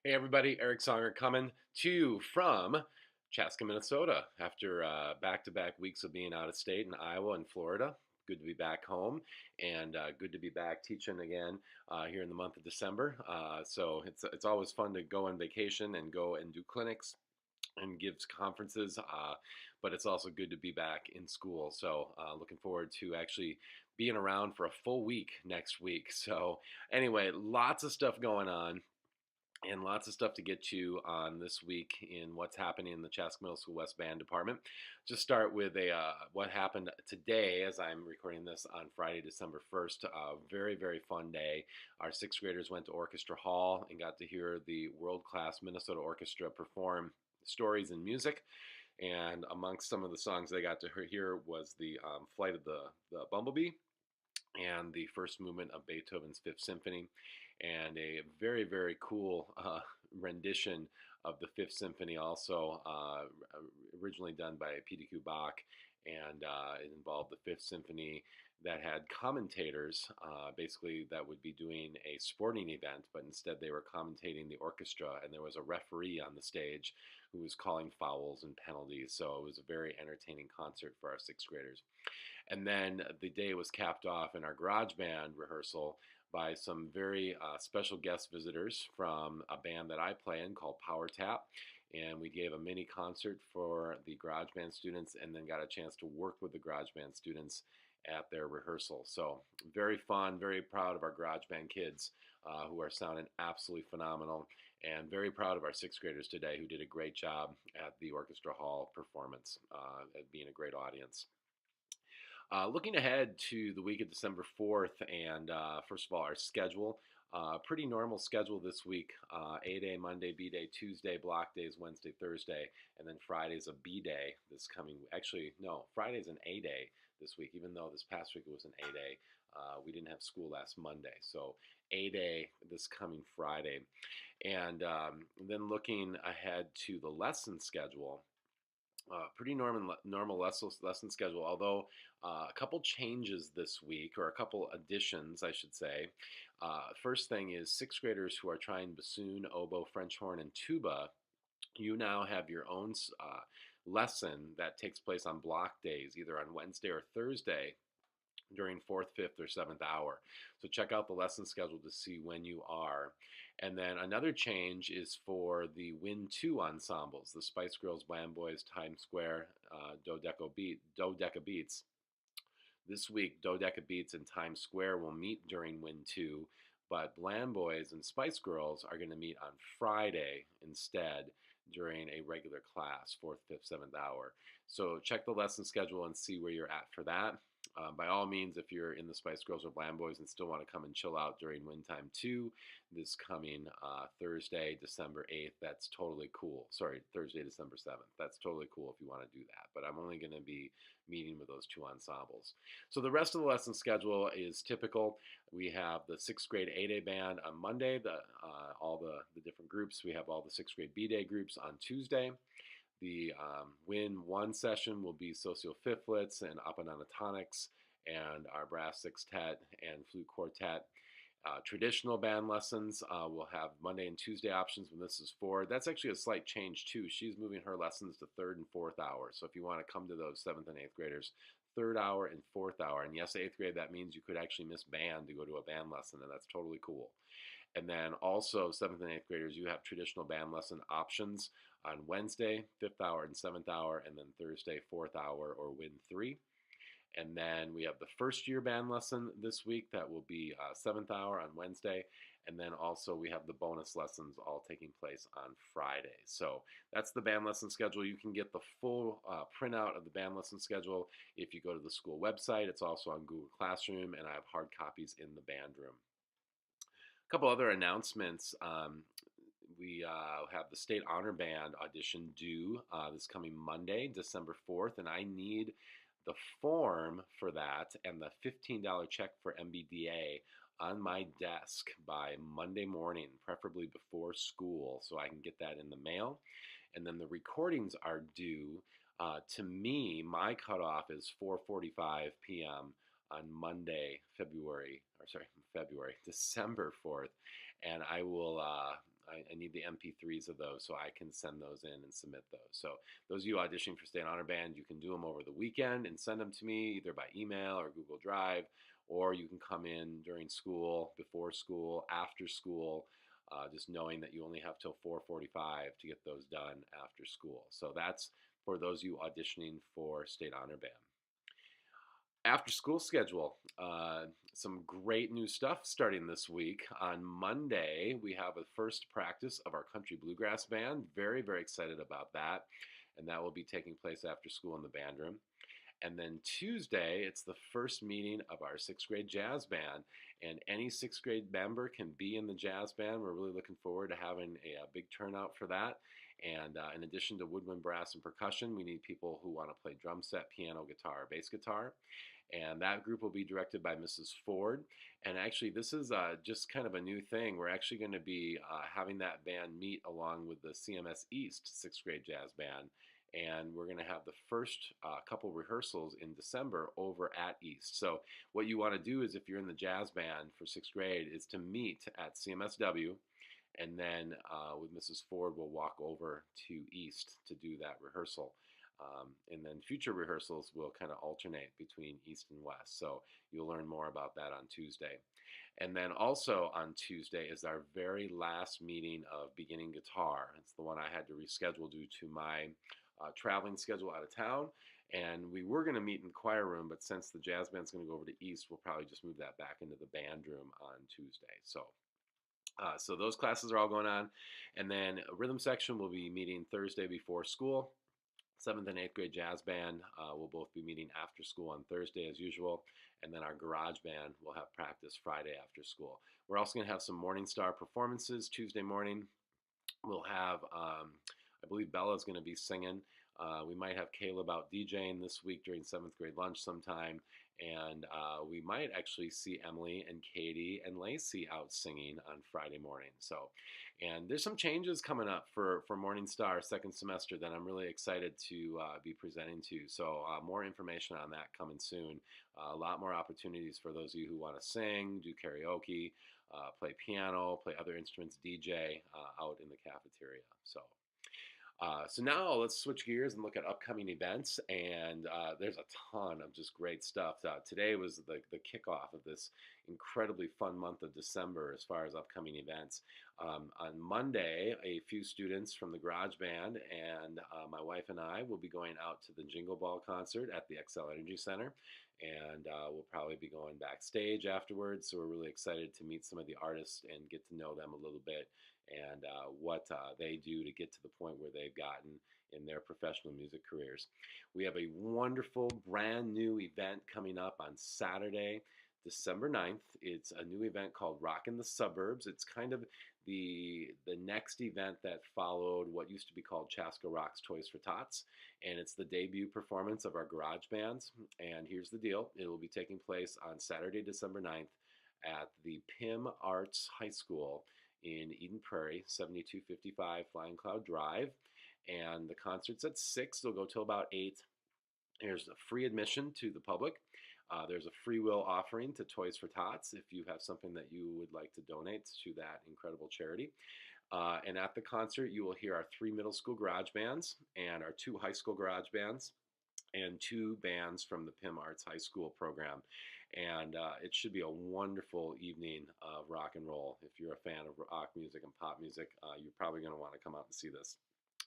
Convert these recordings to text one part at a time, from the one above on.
Hey everybody, Eric Songer coming to you from Chaska, Minnesota. After back-to-back weeks of being out of state in Iowa and Florida, good to be back home and good to be back teaching again here in the month of December. So it's always fun to go on vacation and go and do clinics and gives conferences, but it's also good to be back in school. So looking forward to actually being around for a full week next week. So anyway, lots of stuff going on and lots of stuff to get to on this week in what's happening in the Chaska Middle School West Band Department. Just start with a what happened today as I'm recording this on Friday, December 1st. Very, very fun day. Our sixth graders went to Orchestra Hall and got to hear the world-class Minnesota Orchestra perform stories and music. And amongst some of the songs they got to hear was the Flight of the Bumblebee and the first movement of Beethoven's Fifth Symphony, and a very, very cool rendition of the Fifth Symphony, also originally done by P.D.Q. Bach, and it involved the Fifth Symphony that had commentators, basically that would be doing a sporting event, but instead they were commentating the orchestra, and there was a referee on the stage who was calling fouls and penalties. So it was a very entertaining concert for our sixth graders. And then the day was capped off in our garage band rehearsal by some very special guest visitors from a band that I play in called Power Tap. And we gave a mini concert for the garage band students and then got a chance to work with the garage band students at their rehearsal. So very fun, very proud of our garage band kids who are sounding absolutely phenomenal, and very proud of our sixth graders today who did a great job at the Orchestra Hall performance, at being a great audience. Looking ahead to the week of December 4th, and first of all, our schedule. Pretty normal schedule this week. A-Day, Monday, B-Day, Tuesday, block days, Wednesday, Thursday, and then Friday's a B-Day this coming, actually, no, Friday's an A-Day this week, even though this past week it was an A-Day. We didn't have school last Monday, so A-Day this coming Friday. And then looking ahead to the lesson schedule, pretty normal lesson schedule, although a couple changes this week, or a couple additions, I should say. First thing is sixth graders who are trying bassoon, oboe, French horn, and tuba. You now have your own lesson that takes place on block days, either on Wednesday or Thursday during fourth, fifth, or seventh hour. So check out the lesson schedule to see when you are. And then another change is for the Win 2 ensembles, the Spice Girls, Bland Boys, Times Square, Dodeca Beats. This week, Dodeca Beats and Times Square will meet during Win 2, but Bland Boys and Spice Girls are going to meet on Friday instead during a regular class, fourth, fifth, seventh hour. So check the lesson schedule and see where you're at for that. By all means, if you're in the Spice Girls or Bland Boys and still want to come and chill out during Win Time 2 this coming Thursday, December 8th, that's totally cool. Sorry, Thursday, December 7th. That's totally cool if you want to do that. But I'm only going to be meeting with those two ensembles. So the rest of the lesson schedule is typical. We have the sixth grade A-Day band on Monday, all the different groups. We have all the sixth grade B-Day groups on Tuesday. The Win 1 session will be Socio Fifthlets and Apananatonics, and our brass sextet and flute quartet. Traditional band lessons will have Monday and Tuesday options when this is Ford. That's actually a slight change too. She's moving her lessons to third and fourth hour. So if you want to come to those seventh and eighth graders, third hour and fourth hour. And yes, eighth grade, that means you could actually miss band to go to a band lesson, and that's totally cool. And then also, seventh and eighth graders, you have traditional band lesson options on Wednesday, fifth hour and seventh hour, and then Thursday, fourth hour, or Win 3. And then we have the first year band lesson this week that will be seventh hour on Wednesday. And then also we have the bonus lessons all taking place on Friday. So that's the band lesson schedule. You can get the full printout of the band lesson schedule if you go to the school website. It's also on Google Classroom, and I have hard copies in the band room. A couple other announcements. We have the State Honor Band audition due this coming Monday, December 4th, and I need the form for that and the $15 check for MBDA on my desk by Monday morning, preferably before school, so I can get that in the mail. And then the recordings are due. To me, my cutoff is 4:45 p.m. on Monday, December 4th, and I will I need the MP3s of those so I can send those in and submit those. So those of you auditioning for State Honor Band, you can do them over the weekend and send them to me either by email or Google Drive, or you can come in during school, before school, after school, just knowing that you only have till 4:45 to get those done after school. So that's for those of you auditioning for State Honor Band. After school schedule, some great new stuff starting this week. On Monday, we have a first practice of our country bluegrass band. Very, very excited about that. And that will be taking place after school in the band room. And then Tuesday, it's the first meeting of our sixth grade jazz band. And any sixth grade member can be in the jazz band. We're really looking forward to having a big turnout for that. And in addition to woodwind, brass, and percussion, we need people who want to play drum set, piano, guitar, bass guitar. And that group will be directed by Mrs. Ford. And actually, this is just kind of a new thing. We're actually going to be having that band meet along with the CMS East sixth grade jazz band. And we're going to have the first couple rehearsals in December over at East. So what you want to do is, if you're in the jazz band for sixth grade, is to meet at CMSW, and then with Mrs. Ford, we'll walk over to East to do that rehearsal. And then future rehearsals will kind of alternate between East and West. So you'll learn more about that on Tuesday. And then also on Tuesday is our very last meeting of beginning guitar. It's the one I had to reschedule due to my traveling schedule out of town. And we were going to meet in the choir room, but since the jazz band's going to go over to East, we'll probably just move that back into the band room on Tuesday. So those classes are all going on. And then rhythm section will be meeting Thursday before school. 7th and 8th grade jazz band will both be meeting after school on Thursday as usual. And then our garage band will have practice Friday after school. We're also going to have some Morning Star performances Tuesday morning. We'll have, I believe Bella's going to be singing. We might have Caleb out DJing this week during 7th grade lunch sometime. And we might actually see Emily and Katie and Lacey out singing on Friday morning. And there's some changes coming up for Morning Star second semester that I'm really excited to be presenting to. So more information on that coming soon. A lot more opportunities for those of you who want to sing, do karaoke, play piano, play other instruments, DJ out in the cafeteria. So now let's switch gears and look at upcoming events, and there's a ton of just great stuff. Today was the kickoff of this incredibly fun month of December as far as upcoming events. On Monday, a few students from the Garage Band and my wife and I will be going out to the Jingle Ball concert at the XL Energy Center, and we'll probably be going backstage afterwards, so we're really excited to meet some of the artists and get to know them a little bit, and what they do to get to the point where they've gotten in their professional music careers. We have a wonderful brand new event coming up on Saturday, December 9th. It's a new event called Rock in the Suburbs. It's kind of the next event that followed what used to be called Chaska Rocks Toys for Tots, and it's the debut performance of our garage bands. And here's the deal. It will be taking place on Saturday, December 9th at the PIM Arts High School in Eden Prairie, 7255 Flying Cloud Drive. And the concert's at 6. It'll go till about 8. There's a free admission to the public. There's a free will offering to Toys for Tots if you have something that you would like to donate to that incredible charity. And at the concert, you will hear our 3 middle school garage bands and our 2 high school garage bands and 2 bands from the PIM Arts High School program. And it should be a wonderful evening of rock and roll. If you're a fan of rock music and pop music, you're probably going to want to come out and see this.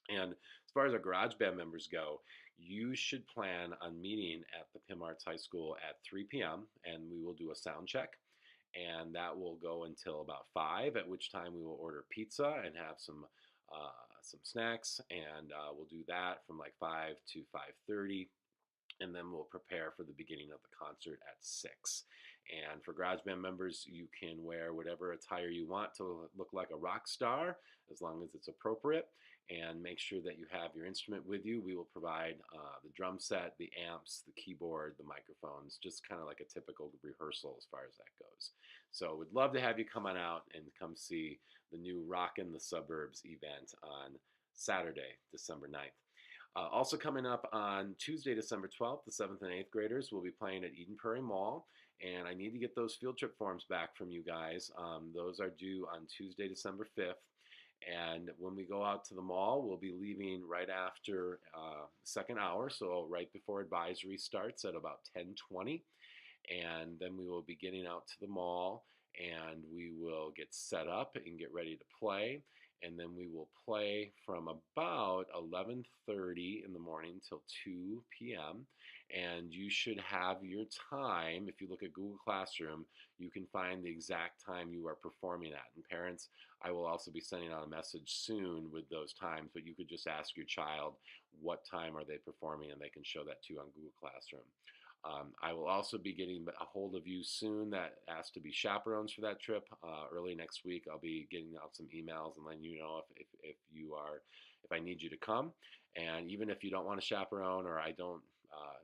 And as far as our garage band members go, you should plan on meeting at the PIM Arts High School at 3 p.m. and we will do a sound check. And that will go until about 5, at which time we will order pizza and have some snacks. And we'll do that from like 5 to 5:30. And then we'll prepare for the beginning of the concert at 6. And for garage band members, you can wear whatever attire you want to look like a rock star, as long as it's appropriate. And make sure that you have your instrument with you. We will provide the drum set, the amps, the keyboard, the microphones, just kind of like a typical rehearsal as far as that goes. So we'd love to have you come on out and come see the new Rock in the Suburbs event on Saturday, December 9th. Also coming up on Tuesday, December 12th, the 7th and 8th graders will be playing at Eden Prairie Mall, and I need to get those field trip forms back from you guys. Those are due on Tuesday, December 5th, And when we go out to the mall, we'll be leaving right after second hour, so right before advisory starts at about 10:20. And then we will be getting out to the mall, and we will get set up and get ready to play. And then we will play from about 11:30 in the morning till 2 p.m. And you should have your time. If you look at Google Classroom, you can find the exact time you are performing at. And parents, I will also be sending out a message soon with those times, but you could just ask your child what time are they performing, and they can show that to you on Google Classroom. I will also be getting a hold of you soon that asks to be chaperones for that trip. Early next week, I'll be getting out some emails and letting you know if you are, if I need you to come. And even if you don't want to chaperone, or I don't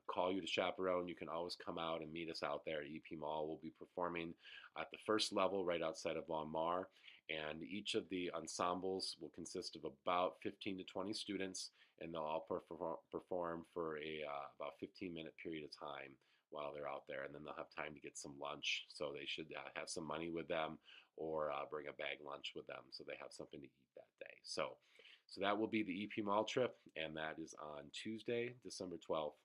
call you to chaperone, you can always come out and meet us out there at EP Mall. We'll be performing at the first level right outside of Von Mar. And each of the ensembles will consist of about 15 to 20 students, and they'll all perform for about 15-minute period of time while they're out there, and then they'll have time to get some lunch. So they should have some money with them, or bring a bag lunch with them, so they have something to eat that day. So that will be the EP Mall trip, and that is on Tuesday, December 12th.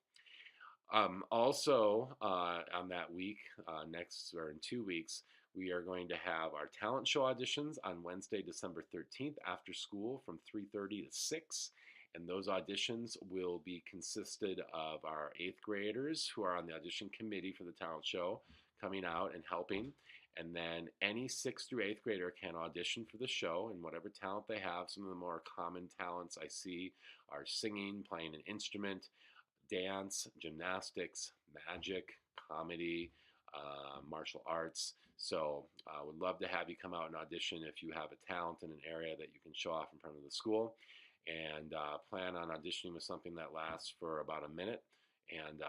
Also, on that week, next or in 2 weeks, we are going to have our talent show auditions on Wednesday, December 13th after school from 3:30 to 6. And those auditions will be consisted of our 8th graders who are on the audition committee for the talent show coming out and helping. And then any 6th through 8th grader can audition for the show in whatever talent they have. Some of the more common talents I see are singing, playing an instrument, dance, gymnastics, magic, comedy, martial arts. So I would love to have you come out and audition if you have a talent in an area that you can show off in front of the school. And plan on auditioning with something that lasts for about a minute. And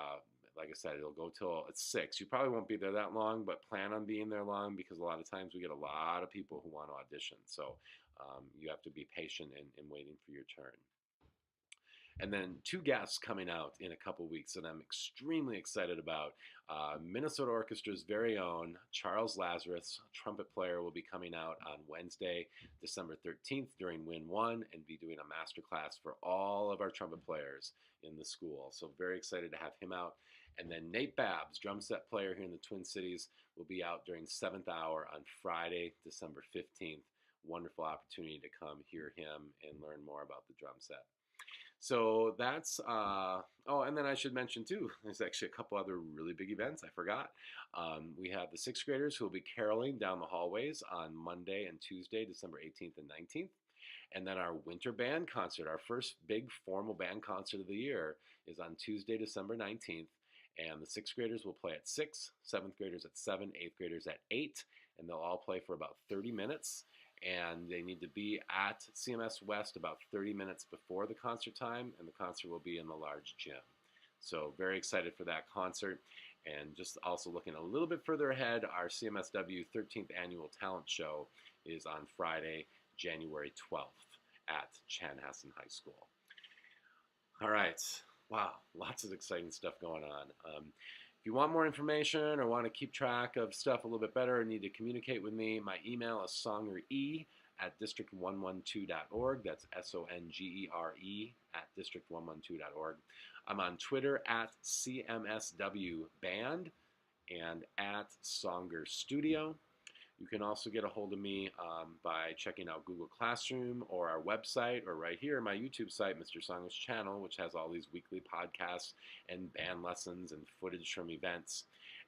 like I said, it'll go till it's 6. You probably won't be there that long, but plan on being there long, because a lot of times we get a lot of people who want to audition. So you have to be patient in waiting for your turn. And then 2 guests coming out in a couple weeks that I'm extremely excited about. Minnesota Orchestra's very own Charles Lazarus, trumpet player, will be coming out on Wednesday, December 13th during Win 1, and be doing a master class for all of our trumpet players in the school. So very excited to have him out. And then Nate Babbs, drum set player here in the Twin Cities, will be out during 7th hour on Friday, December 15th. Wonderful opportunity to come hear him and learn more about the drum set. So that's, oh, and then I should mention too, there's actually a couple other really big events I forgot. We have the 6th graders who will be caroling down the hallways on Monday and Tuesday, December 18th and 19th. And then our winter band concert, our first big formal band concert of the year, is on Tuesday, December 19th. And the 6th graders will play at 6, 7th graders at 7, 8th graders at 8, and they'll all play for about 30 minutes. And they need to be at CMS West about 30 minutes before the concert time, and the concert will be in the large gym. So very excited for that concert. And just also looking a little bit further ahead, our CMSW 13th Annual Talent Show is on Friday, January 12th at Chanhassen High School. All right. Wow, lots of exciting stuff going on. If you want more information or want to keep track of stuff a little bit better and need to communicate with me, my email is songere@district112.org. That's SONGERE @district112.org. I'm on Twitter at CMSW Band and at Songer Studio. You can also get a hold of me by checking out Google Classroom or our website, or right here, my YouTube site, Mr. Songer's channel, which has all these weekly podcasts and band lessons and footage from events.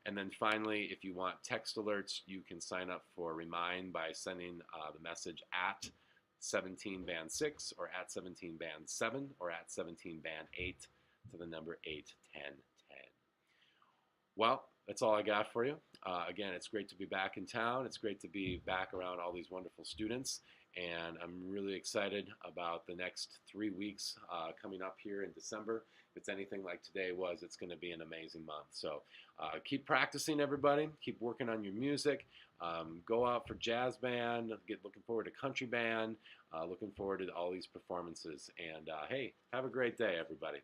And then finally, if you want text alerts, you can sign up for Remind by sending the message at 17band6 or at 17band7 or at 17band8 to the number 81010. Well, that's all I got for you. Again, it's great to be back in town. It's great to be back around all these wonderful students. And I'm really excited about the next 3 weeks coming up here in December. If it's anything like today was, it's going to be an amazing month. So keep practicing, everybody. Keep working on your music. Go out for jazz band. Looking forward to country band. Looking forward to all these performances. And hey, have a great day, everybody.